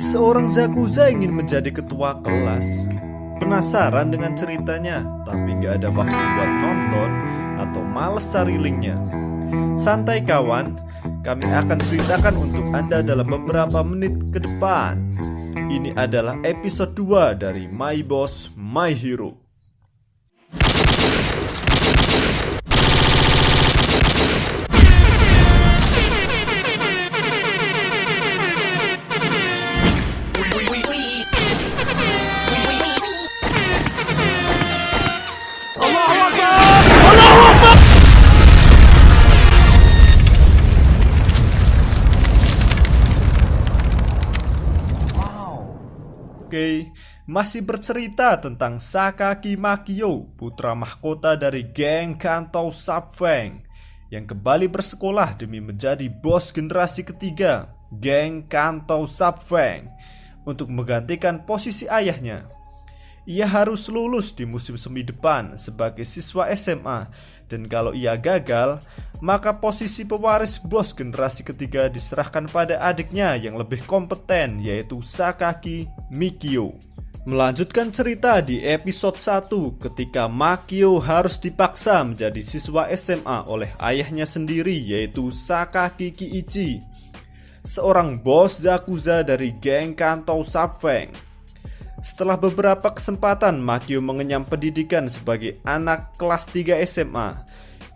Seorang Zakuza ingin menjadi ketua kelas. Penasaran dengan ceritanya, tapi gak ada waktu buat nonton atau males cari linknya. Santai kawan, kami akan ceritakan untuk Anda dalam beberapa menit ke depan. Ini adalah episode 2 dari My Boss, My Hero. Oke, masih bercerita tentang Sakaki Makio, putra mahkota dari geng Kantou Subfang yang kembali bersekolah demi menjadi bos generasi ketiga geng Kantou Subfang untuk menggantikan posisi ayahnya. Ia harus lulus di musim semi depan sebagai siswa SMA, dan kalau ia gagal, maka posisi pewaris bos generasi ketiga diserahkan pada adiknya yang lebih kompeten, yaitu Sakaki Mikio. Melanjutkan cerita di episode 1 ketika Makio harus dipaksa menjadi siswa SMA oleh ayahnya sendiri, yaitu Sakaki Kiichi, seorang bos Zakuza dari geng Kantou Subfang. Setelah beberapa kesempatan Makio mengenyam pendidikan sebagai anak kelas 3 SMA,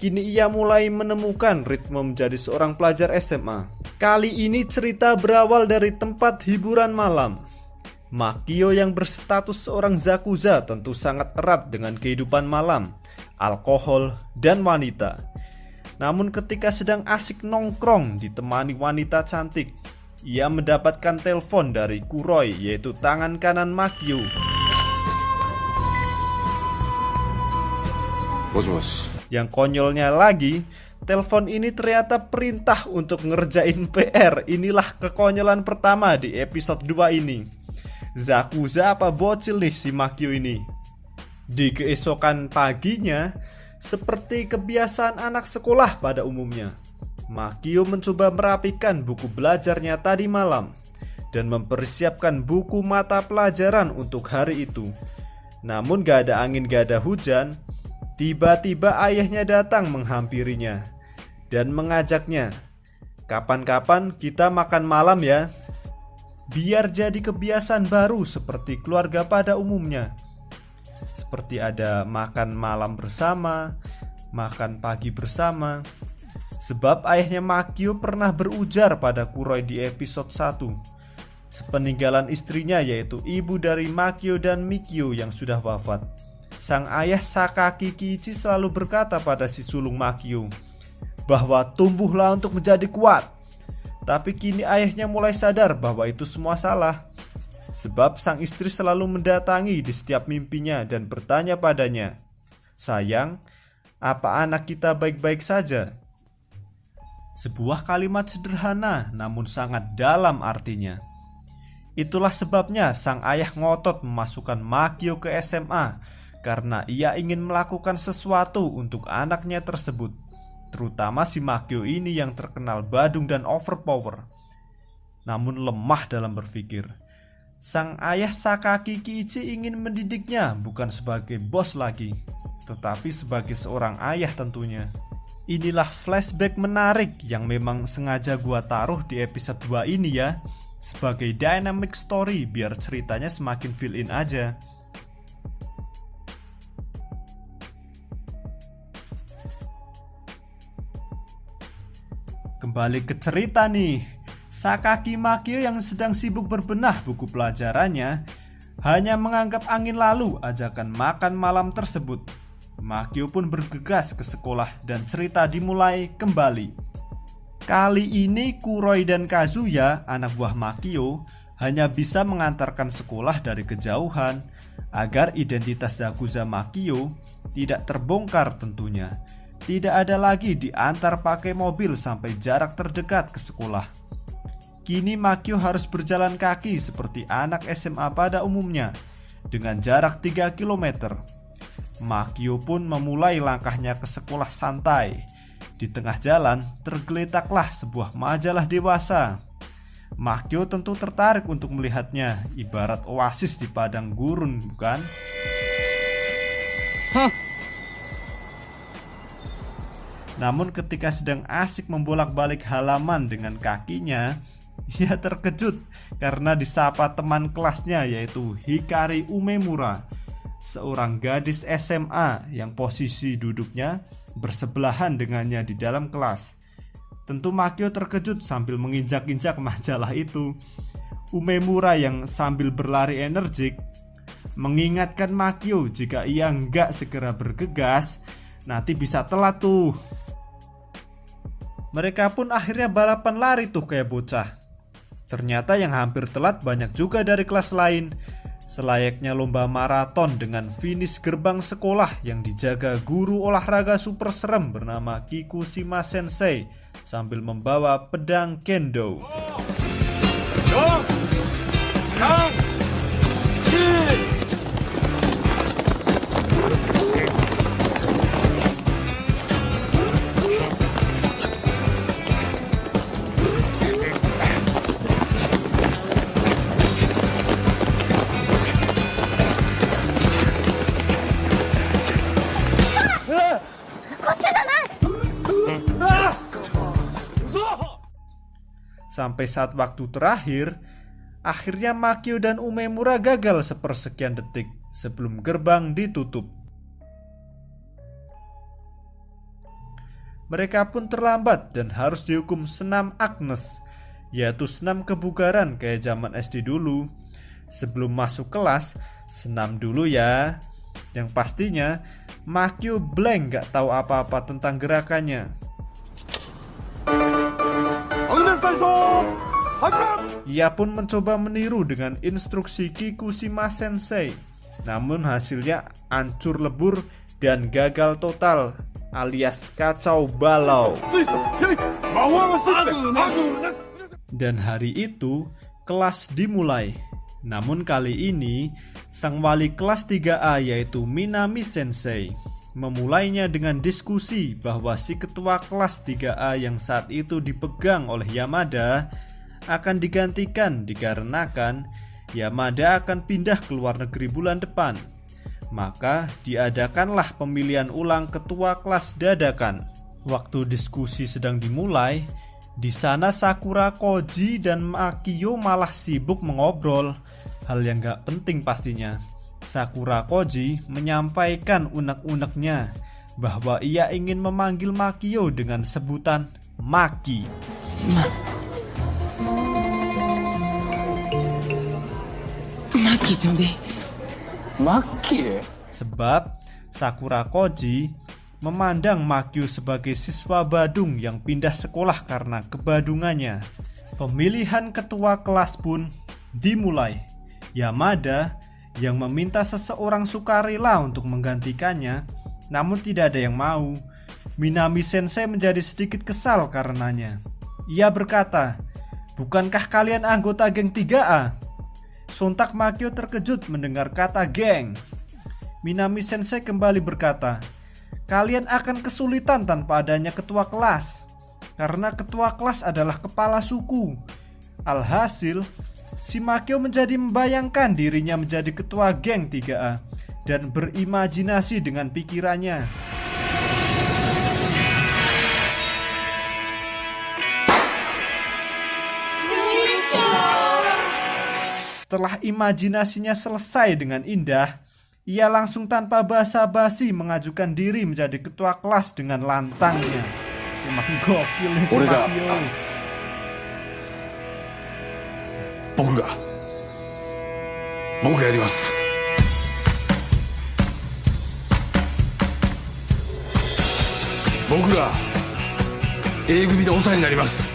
kini ia mulai menemukan ritme menjadi seorang pelajar SMA. Kali ini cerita berawal dari tempat hiburan malam. Makio yang berstatus seorang Zakuza tentu sangat erat dengan kehidupan malam, alkohol, dan wanita. Namun ketika sedang asik nongkrong ditemani wanita cantik, ia mendapatkan telepon dari Kuroi, yaitu tangan kanan Makio. Yang konyolnya lagi, telepon ini ternyata perintah untuk ngerjain PR. Inilah kekonyolan pertama di episode 2 ini. Zakuza apa bocil nih si Makio ini? Di keesokan paginya, seperti kebiasaan anak sekolah pada umumnya, Makio mencoba merapikan buku belajarnya tadi malam dan mempersiapkan buku mata pelajaran untuk hari itu. Namun gak ada angin gak ada hujan, tiba-tiba ayahnya datang menghampirinya dan mengajaknya, "Kapan-kapan kita makan malam ya, biar jadi kebiasaan baru seperti keluarga pada umumnya. Seperti ada makan malam bersama, makan pagi bersama." Sebab ayahnya Makio pernah berujar pada Kuroi di episode 1 sepeninggalan istrinya, yaitu ibu dari Makio dan Mikio yang sudah wafat. Sang ayah Sakaki Kiichi selalu berkata pada si sulung Makio bahwa tumbuhlah untuk menjadi kuat. Tapi kini ayahnya mulai sadar bahwa itu semua salah. Sebab sang istri selalu mendatangi di setiap mimpinya dan bertanya padanya, "Sayang, apa anak kita baik-baik saja?" Sebuah kalimat sederhana namun sangat dalam artinya. Itulah sebabnya sang ayah ngotot memasukkan Makio ke SMA, karena ia ingin melakukan sesuatu untuk anaknya tersebut, terutama si Makio ini yang terkenal badung dan overpower, namun lemah dalam berpikir. Sang ayah Sakaki Kiichi ingin mendidiknya bukan sebagai bos lagi, tetapi sebagai seorang ayah tentunya. Inilah flashback menarik yang memang sengaja gua taruh di episode 2 ini ya, sebagai dynamic story biar ceritanya semakin fill in aja. Kembali ke cerita nih. Sakaki Makio yang sedang sibuk berbenah buku pelajarannya hanya menganggap angin lalu ajakan makan malam tersebut. Makio pun bergegas ke sekolah dan cerita dimulai kembali. Kali ini Kuroi dan Kazuya, anak buah Makio, hanya bisa mengantarkan sekolah dari kejauhan agar identitas Zakuza Makio tidak terbongkar tentunya. Tidak ada lagi diantar pakai mobil sampai jarak terdekat ke sekolah. Kini Makio harus berjalan kaki seperti anak SMA pada umumnya dengan jarak 3 km. Makio pun memulai langkahnya ke sekolah santai. Di tengah jalan tergeletaklah sebuah majalah dewasa. Makio tentu tertarik untuk melihatnya, ibarat oasis di padang gurun, bukan? Namun ketika sedang asik membolak-balik halaman dengan kakinya, ia terkejut karena disapa teman kelasnya yaitu Hikari Umemura, seorang gadis SMA yang posisi duduknya bersebelahan dengannya di dalam kelas. Tentu Makio terkejut sambil menginjak-injak majalah itu. Umemura yang sambil berlari energik mengingatkan Makio jika ia enggak segera bergegas, nanti bisa telat tuh. Mereka pun akhirnya balapan lari tuh kayak bocah. Ternyata yang hampir telat banyak juga dari kelas lain. Selayaknya lomba maraton dengan finish gerbang sekolah yang dijaga guru olahraga super serem bernama Kikushima Sensei sambil membawa pedang kendo. Sampai saat waktu terakhir, akhirnya Makio dan Umemura gagal sepersekian detik sebelum gerbang ditutup. Mereka pun terlambat dan harus dihukum senam Agnes, yaitu senam kebugaran kayak zaman SD dulu. Sebelum masuk kelas, senam dulu ya. Yang pastinya, Makio blank gak tahu apa-apa tentang gerakannya. Ia pun mencoba meniru dengan instruksi Kikushima Sensei. Namun hasilnya hancur lebur dan gagal total, alias kacau balau. Dan hari itu kelas dimulai. Namun kali ini sang wali kelas 3A yaitu Minami Sensei memulainya dengan diskusi bahwa si ketua kelas 3A yang saat itu dipegang oleh Yamada akan digantikan dikarenakan Yamada akan pindah ke luar negeri bulan depan. Maka diadakanlah pemilihan ulang ketua kelas dadakan. Waktu diskusi sedang dimulai, di sana Sakura Koji dan Makio malah sibuk mengobrol hal yang gak penting pastinya. Sakura Koji menyampaikan unek-uneknya bahwa ia ingin memanggil Makio dengan sebutan Maki. Maki? Sebab Sakura Koji memandang Makio sebagai siswa Badung yang pindah sekolah karena kebadungannya. Pemilihan ketua kelas pun dimulai. Yamada yang meminta seseorang sukarela untuk menggantikannya, namun tidak ada yang mau. Minami Sensei menjadi sedikit kesal karenanya. Ia berkata, "Bukankah kalian anggota geng 3A?" Sontak Makio terkejut mendengar kata geng. Minami Sensei kembali berkata, "Kalian akan kesulitan tanpa adanya ketua kelas, karena ketua kelas adalah kepala suku." Alhasil, si Makio menjadi membayangkan dirinya menjadi ketua geng 3A dan berimajinasi dengan pikirannya. Setelah imajinasinya selesai dengan indah, ia langsung tanpa basa-basi mengajukan diri menjadi ketua kelas dengan lantangnya. Emang gokil nih si Makio. Boku yarimasu. Boku ga A-gumi no osa ni narimasu.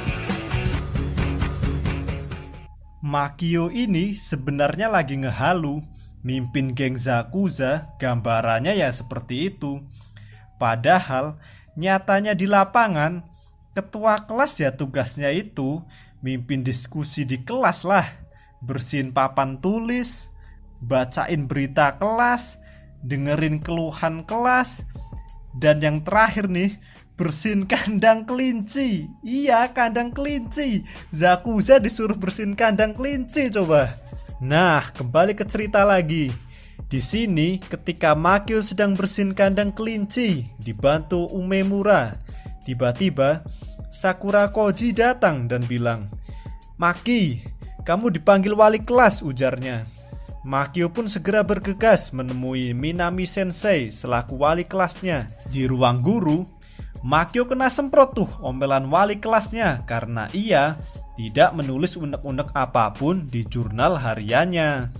Makio ini sebenarnya lagi ngehalu. Mimpin geng Zakuza, gambarannya ya seperti itu. Padahal nyatanya di lapangan, ketua kelas ya tugasnya itu mimpin diskusi di kelas lah, bersihin papan tulis, bacain berita kelas, dengerin keluhan kelas, dan yang terakhir nih, bersihin kandang kelinci. Iya, kandang kelinci. Zakuza disuruh bersihin kandang kelinci coba. Nah, kembali ke cerita lagi. Di sini ketika Makio sedang bersihin kandang kelinci dibantu Umemura, tiba-tiba Sakura Koji datang dan bilang, "Maki, kamu dipanggil wali kelas," ujarnya. Makio pun segera bergegas menemui Minami Sensei selaku wali kelasnya. Di ruang guru, Makio kena semprot tuh omelan wali kelasnya karena ia tidak menulis unek-unek apapun di jurnal hariannya.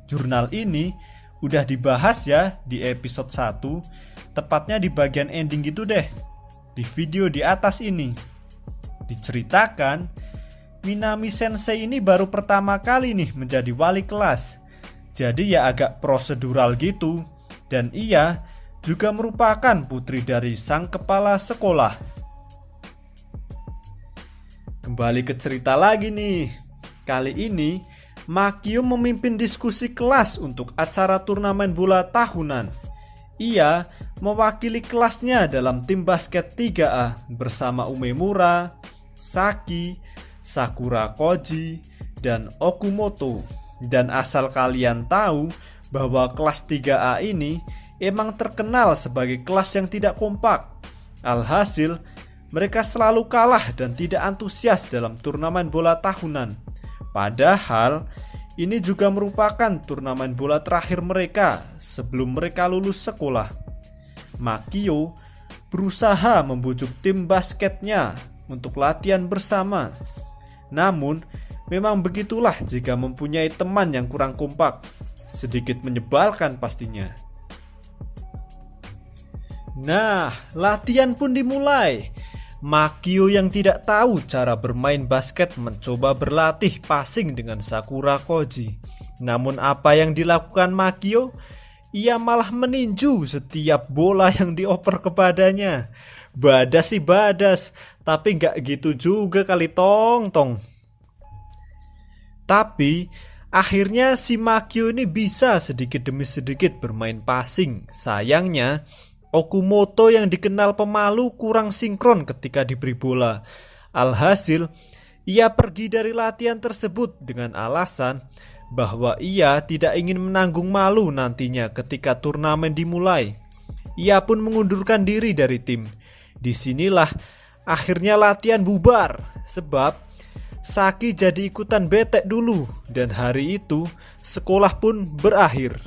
Jurnal ini udah dibahas ya di episode 1, tepatnya di bagian ending gitu deh, di video di atas ini. Diceritakan, Minami Sensei ini baru pertama kali nih menjadi wali kelas. Jadi ya agak prosedural gitu. Dan ia juga merupakan putri dari sang kepala sekolah. Kembali ke cerita lagi nih. Kali ini Makio memimpin diskusi kelas untuk acara turnamen bola tahunan. Ia mewakili kelasnya dalam tim basket 3A bersama Umemura, Saki, Sakura Koji, dan Okumoto. Dan asal kalian tahu bahwa kelas 3A ini emang terkenal sebagai kelas yang tidak kompak. Alhasil, mereka selalu kalah dan tidak antusias dalam turnamen bola tahunan. Padahal, ini juga merupakan turnamen bola terakhir mereka sebelum mereka lulus sekolah. Makio berusaha membujuk tim basketnya untuk latihan bersama. Namun, memang begitulah jika mempunyai teman yang kurang kompak. Sedikit menyebalkan pastinya. Nah, latihan pun dimulai. Makio yang tidak tahu cara bermain basket mencoba berlatih passing dengan Sakura Koji. Namun apa yang dilakukan Makio? Ia malah meninju setiap bola yang dioper kepadanya. Badas sih badas, tapi gak gitu juga kali tong. Tapi akhirnya si Makio ini bisa sedikit demi sedikit bermain passing. Sayangnya Okumoto yang dikenal pemalu kurang sinkron ketika diberi bola. Alhasil ia pergi dari latihan tersebut dengan alasan bahwa ia tidak ingin menanggung malu nantinya ketika turnamen dimulai. Ia pun mengundurkan diri dari tim. Disinilah akhirnya latihan bubar sebab Saki jadi ikutan bete dulu dan hari itu sekolah pun berakhir.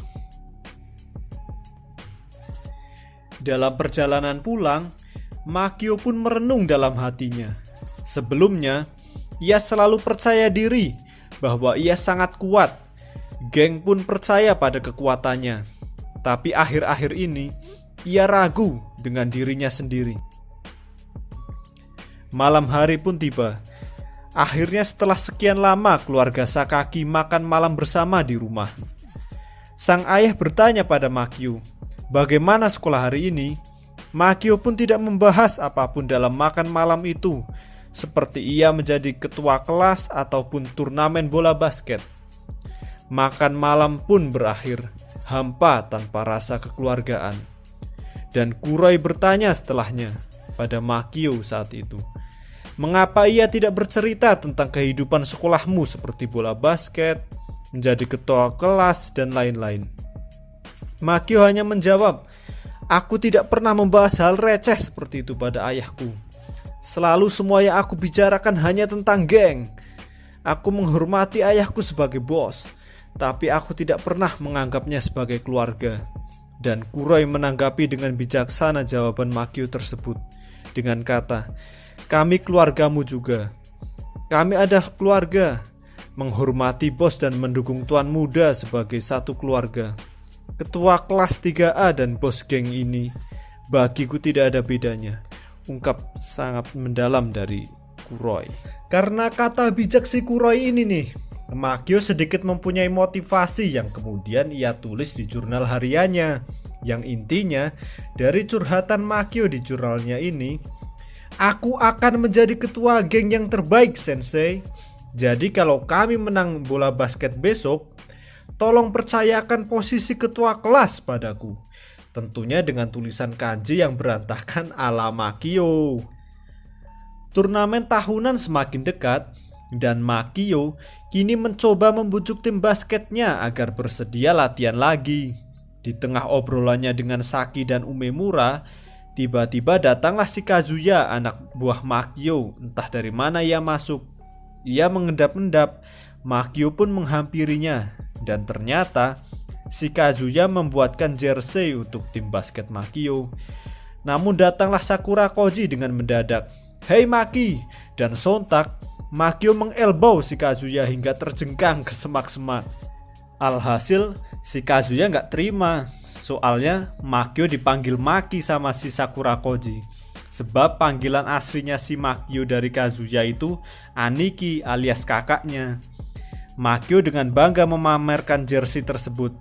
Dalam perjalanan pulang, Makio pun merenung dalam hatinya. Sebelumnya, ia selalu percaya diri bahwa ia sangat kuat. Geng pun percaya pada kekuatannya. Tapi akhir-akhir ini, ia ragu dengan dirinya sendiri. Malam hari pun tiba. Akhirnya setelah sekian lama keluarga Sakaki makan malam bersama di rumah. Sang ayah bertanya pada Makio, bagaimana sekolah hari ini? Makio pun tidak membahas apapun dalam makan malam itu, seperti ia menjadi ketua kelas ataupun turnamen bola basket. Makan malam pun berakhir, hampa tanpa rasa kekeluargaan. Dan Kuroi bertanya setelahnya pada Makio saat itu, mengapa ia tidak bercerita tentang kehidupan sekolahmu seperti bola basket, menjadi ketua kelas, dan lain-lain. Makio hanya menjawab, aku tidak pernah membahas hal receh seperti itu pada ayahku. Selalu semua yang aku bicarakan hanya tentang geng. Aku menghormati ayahku sebagai bos, tapi aku tidak pernah menganggapnya sebagai keluarga. Dan Kuroi menanggapi dengan bijaksana jawaban Makio tersebut dengan kata, kami keluargamu juga. Kami adalah keluarga, menghormati bos dan mendukung tuan muda sebagai satu keluarga. Ketua kelas 3A dan bos geng ini bagiku tidak ada bedanya, ungkap sangat mendalam dari Kuroi. Karena kata bijak si Kuroi ini nih, Makio sedikit mempunyai motivasi yang kemudian ia tulis di jurnal hariannya. Yang intinya dari curhatan Makio di jurnalnya ini, aku akan menjadi ketua geng yang terbaik sensei. Jadi kalau kami menang bola basket besok, tolong percayakan posisi ketua kelas padaku. tentunya dengan tulisan kanji yang berantakan ala Makio. Turnamen tahunan semakin dekat dan Makio kini mencoba membujuk tim basketnya agar bersedia latihan lagi. Di tengah obrolannya dengan Saki dan Umemura, tiba-tiba datanglah si Kazuya, anak buah Makio. Entah dari mana ia masuk. Ia mengendap-endap, Makio pun menghampirinya. Dan ternyata si Kazuya membuatkan jersey untuk tim basket Makio. Namun datanglah Sakura Koji dengan mendadak, "Hei Maki!" Dan sontak Makio mengelbow si Kazuya hingga terjengkang ke semak-semak. Alhasil si Kazuya gak terima, soalnya Makio dipanggil Maki sama si Sakura Koji. Sebab panggilan aslinya si Makio dari Kazuya itu Aniki alias kakaknya. Makio dengan bangga memamerkan jersey tersebut.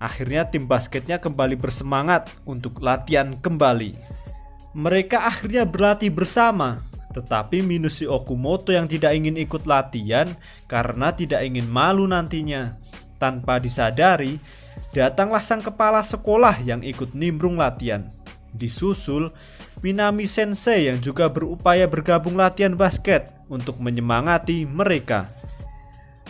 Akhirnya tim basketnya kembali bersemangat untuk latihan kembali. Mereka akhirnya berlatih bersama, tetapi minus si Okumoto yang tidak ingin ikut latihan karena tidak ingin malu nantinya. Tanpa disadari, datanglah sang kepala sekolah yang ikut nimbrung latihan. Disusul Minami Sensei yang juga berupaya bergabung latihan basket untuk menyemangati mereka.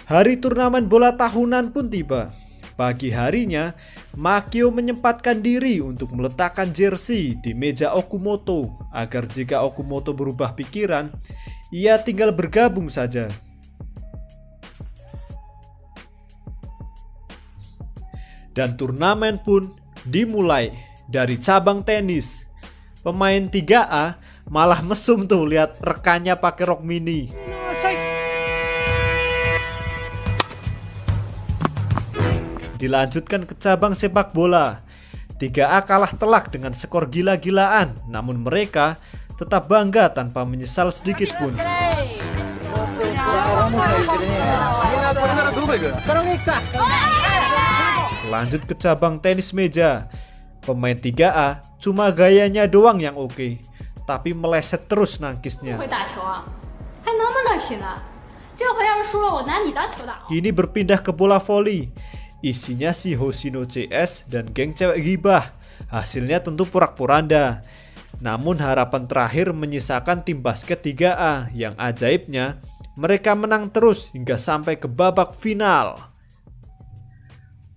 Hari turnamen bola tahunan pun tiba. Pagi harinya, Makio menyempatkan diri untuk meletakkan jersey di meja Okumoto agar jika Okumoto berubah pikiran, ia tinggal bergabung saja. Dan turnamen pun dimulai dari cabang tenis. Pemain 3A malah mesum tuh lihat rekannya pakai rok mini. Dilanjutkan ke cabang sepak bola. 3A kalah telak dengan skor gila-gilaan, namun mereka tetap bangga tanpa menyesal sedikit pun. Lanjut ke cabang tenis meja. Pemain 3A cuma gayanya doang yang oke, tapi meleset terus nangkisnya. Kini berpindah ke bola voli. Isinya si Hoshino CS dan geng cewek gibah. Hasilnya tentu porak-poranda. Namun harapan terakhir menyisakan tim basket 3A yang ajaibnya mereka menang terus hingga sampai ke babak final.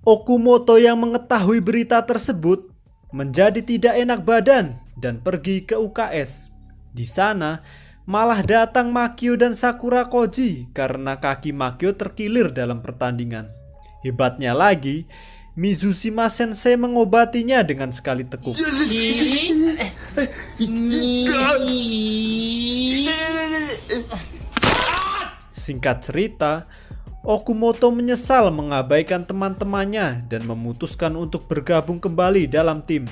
Okumoto yang mengetahui berita tersebut menjadi tidak enak badan dan pergi ke UKS. Di sana malah datang Makio dan Sakura Koji karena kaki Makio terkilir dalam pertandingan. Hebatnya lagi, Mizushima Sensei mengobatinya dengan sekali tekuk. Singkat cerita, Okumoto menyesal mengabaikan teman-temannya dan memutuskan untuk bergabung kembali dalam tim.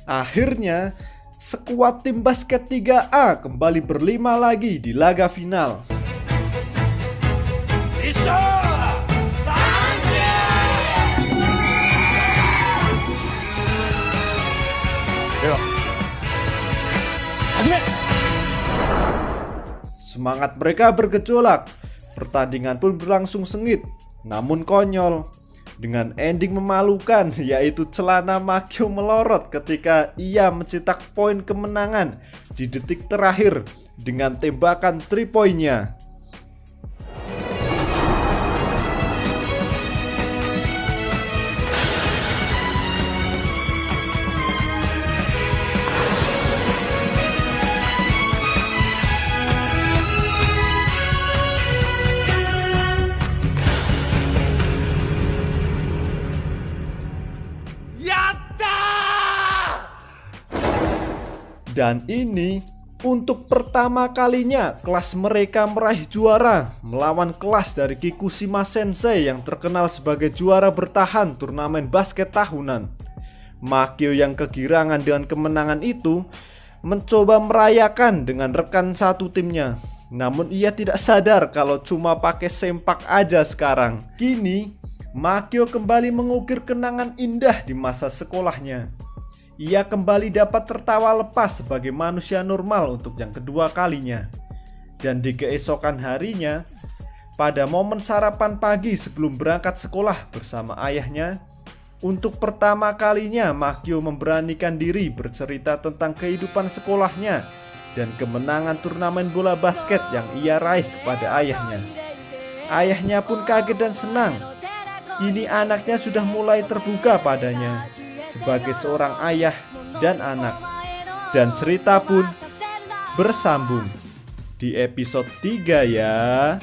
Akhirnya, skuad tim basket 3A kembali berlima lagi di laga final. Semangat mereka bergejolak. Pertandingan pun berlangsung sengit, namun konyol, dengan ending memalukan, yaitu celana Makio melorot ketika ia mencetak poin kemenangan di detik terakhir dengan tembakan 3-poinnya. Dan ini untuk pertama kalinya kelas mereka meraih juara melawan kelas dari Kikushima Sensei yang terkenal sebagai juara bertahan turnamen basket tahunan. Makio yang kegirangan dengan kemenangan itu mencoba merayakan dengan rekan satu timnya. Namun ia tidak sadar kalau cuma pakai sempak aja sekarang. Kini Makio kembali mengukir kenangan indah di masa sekolahnya. Ia kembali dapat tertawa lepas sebagai manusia normal untuk yang kedua kalinya. Dan di keesokan harinya, pada momen sarapan pagi sebelum berangkat sekolah bersama ayahnya, Untuk pertama kalinya Makio memberanikan diri bercerita tentang kehidupan sekolahnya dan kemenangan turnamen bola basket yang ia raih kepada ayahnya. Ayahnya pun kaget dan senang. Kini anaknya sudah mulai terbuka padanya sebagai seorang ayah dan anak. Dan cerita pun bersambung di episode 3 ya.